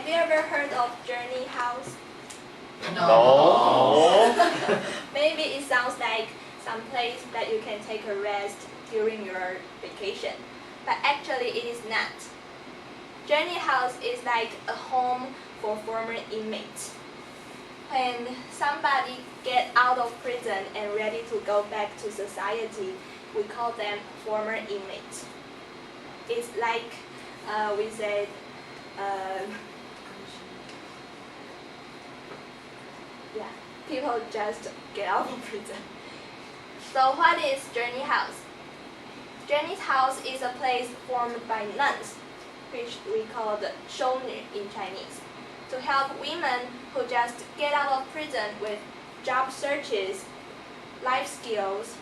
Have you ever heard of Journey House? No. Maybe it sounds like some place that you can take a rest during your vacation, but actually it is not. Journey House is like a home for former inmates. When somebody get out of prison and ready to go back to society, we call them former inmates. It's like we said, people just get out of prison. So what is Journey House? Journey House is a place formed by nuns, which we call the 修女 in Chinese, to help women who just get out of prison with job searches, life skills,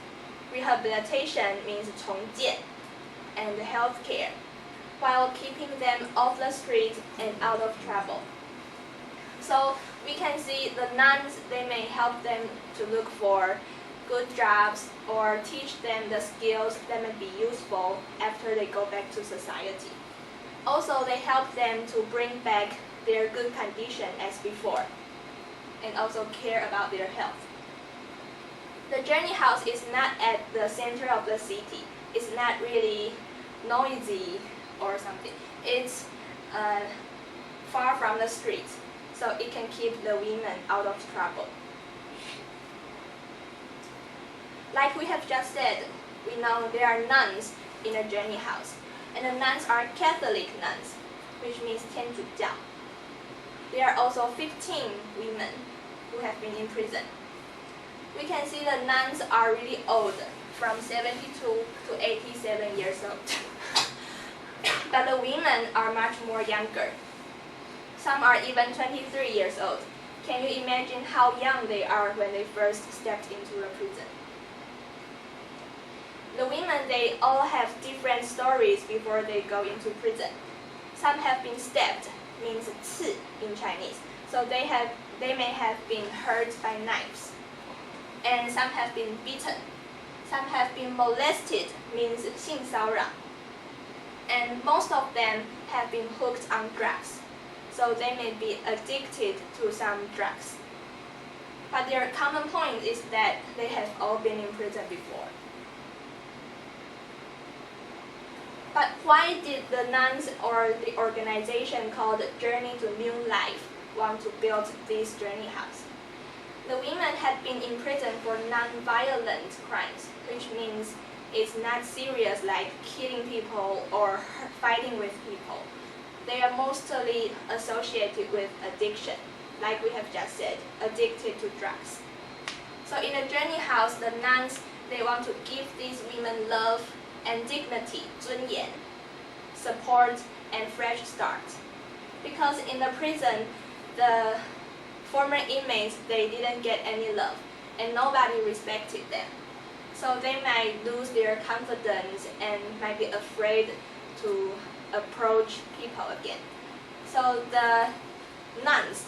rehabilitation means 重建, and healthcare, while keeping them off the streets and out of trouble. So we can see the nuns, they may help them to look for good jobs or teach them the skills that may be useful after they go back to society. Also, they help them to bring back their good condition as before, and also care about their health. The Journey House is not at the center of the city. It's not really noisy or something. It's far from the streets, so it can keep the women out of trouble. Like we have just said, we know there are nuns in a Journey House, and the nuns are Catholic nuns, which means 天主教. There are also 15 women who have been in prison. We can see the nuns are really old, from 72 to 87 years old. But the women are much more younger. Some are even 23 years old. Can you imagine how young they are when they first stepped into the prison? The women, they all have different stories before they go into prison. Some have been stabbed, means 刺 in Chinese. So they may have been hurt by knives. And some have been beaten. Some have been molested, means 性骚扰. And most of them have been hooked on drugs. So they may be addicted to some drugs. But their common point is that they have all been in prison before. But why did the nuns or the organization called Journey to New Life want to build this Journey House? The women had been in prison for non-violent crimes, which means it's not serious like killing people or fighting with people. They are mostly associated with addiction, like we have just said, addicted to drugs. So in a Journey House, the nuns, they want to give these women love and dignity, 尊严, support, and fresh start. Because in the prison, the former inmates, they didn't get any love, and nobody respected them. So they might lose their confidence and might be afraid to approach people again. So the nuns,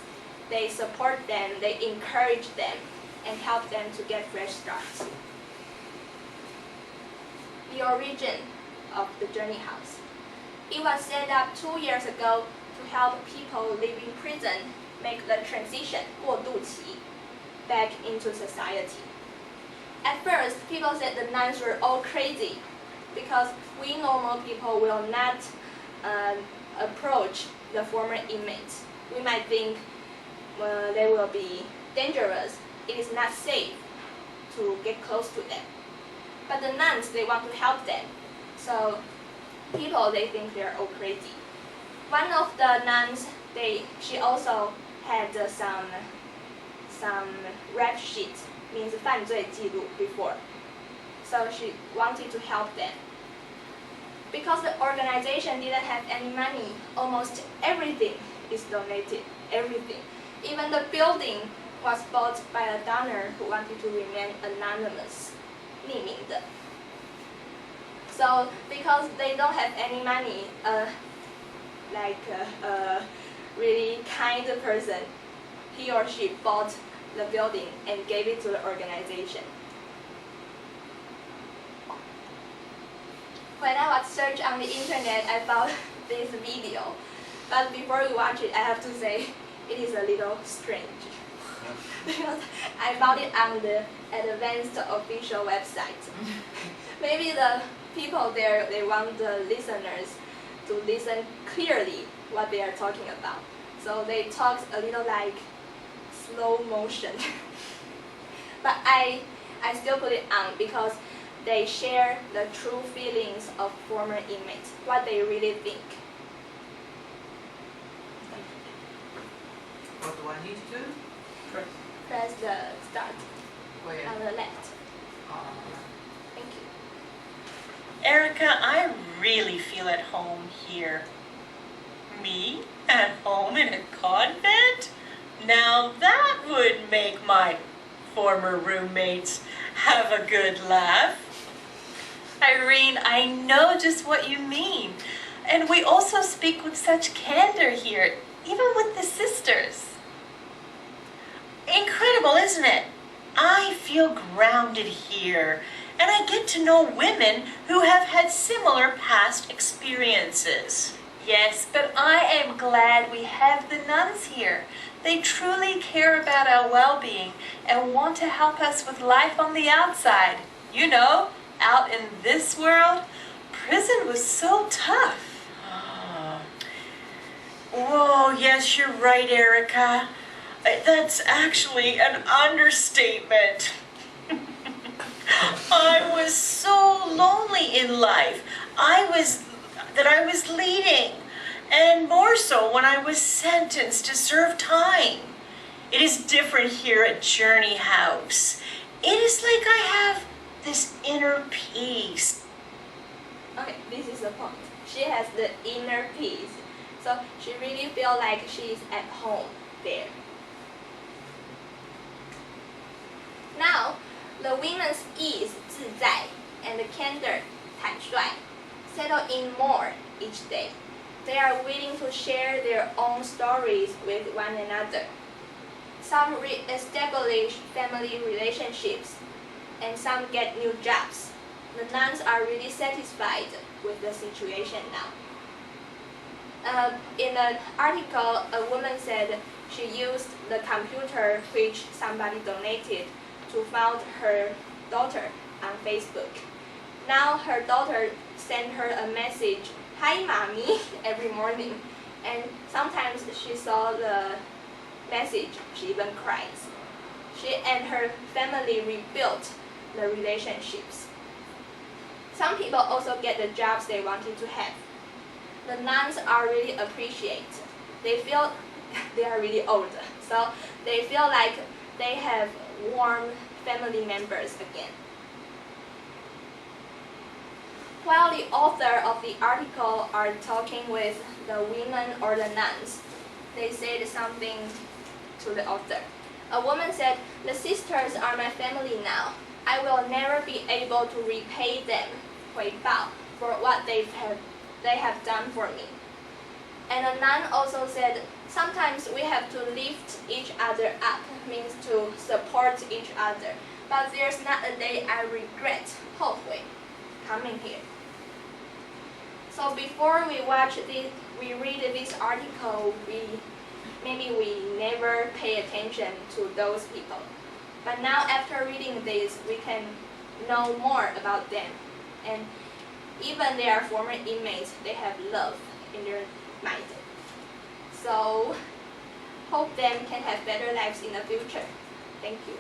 they support them, they encourage them, and help them to get fresh starts. The origin of the Journey House. It was set up 2 years ago to help people leaving prison make the transition, 过渡期, back into society. At first, people said the nuns were all crazy because we normal people will not approach the former inmates. We might think they will be dangerous. It is not safe to get close to them. But the nuns, they want to help them. So people, they think they're all crazy. One of the nuns, she also had some rap sheet, means 犯罪记录 before. So she wanted to help them. Because the organization didn't have any money, almost everything is donated, everything. Even the building was bought by a donor who wanted to remain anonymous. 匿名的. So because they don't have any money, like a really kind person, he or she bought the building and gave it to the organization. When I was searching on the internet, I found this video. But before we watch it, I have to say it is a little strange. Because I found it on the advanced official website. Maybe the people there, they want the listeners to listen clearly what they are talking about. So they talk a little like slow motion. But I still put it on because they share the true feelings of former inmates, what they really think. What do I need to do? Press the start Where? on the left. Uh, Thank you. Erica, I really feel at home here. Me? At home in a convent? Now that would make my former roommates have a good laugh. Irene, I know just what you mean. And we also speak with such candor here, even with the sisters. Incredible, isn't it? I feel grounded here, and I get to know women who have had similar past experiences. Yes, but I am glad we have the nuns here. They truly care about our well-being and want to help us with life on the outside. You know, out in this world, prison was so tough. Whoa, yes, you're right, Erica. That's actually an understatement. I was so lonely in life. I was leading, and more so when I was sentenced to serve time. It is different here at Journey House. It is like I have this inner peace. Okay, this is the point. She has the inner peace. So she really feels like she's at home there. Now, the women's ease 自在 and the candor 坦率 settle in more each day. They are willing to share their own stories with one another. Some re-establish family relationships, and some get new jobs. The nuns are really satisfied with the situation now. In an article, a woman said she used the computer which somebody donated to found her daughter on Facebook. Now her daughter sent her a message, "Hi, mommy," every morning, and sometimes she saw the message, she even cries. She and her family rebuilt the relationships. Some people also get the jobs they wanted to have. The nuns are really appreciated. They feel they are really old, so they feel like they have warm family members again. While the author of the article are talking with the women or the nuns, they said something to the author. A woman said, "The sisters are my family now. I will never be able to repay them 回报 for what they have done for me." And a nun also said, "Sometimes we have to lift each other up, means to support each other. But there's not a day I regret 后悔 coming here." So before we read this article, maybe we never pay attention to those people. But now after reading this, we can know more about them. And even they are former inmates, they have love in their mind. So hope them can have better lives in the future. Thank you.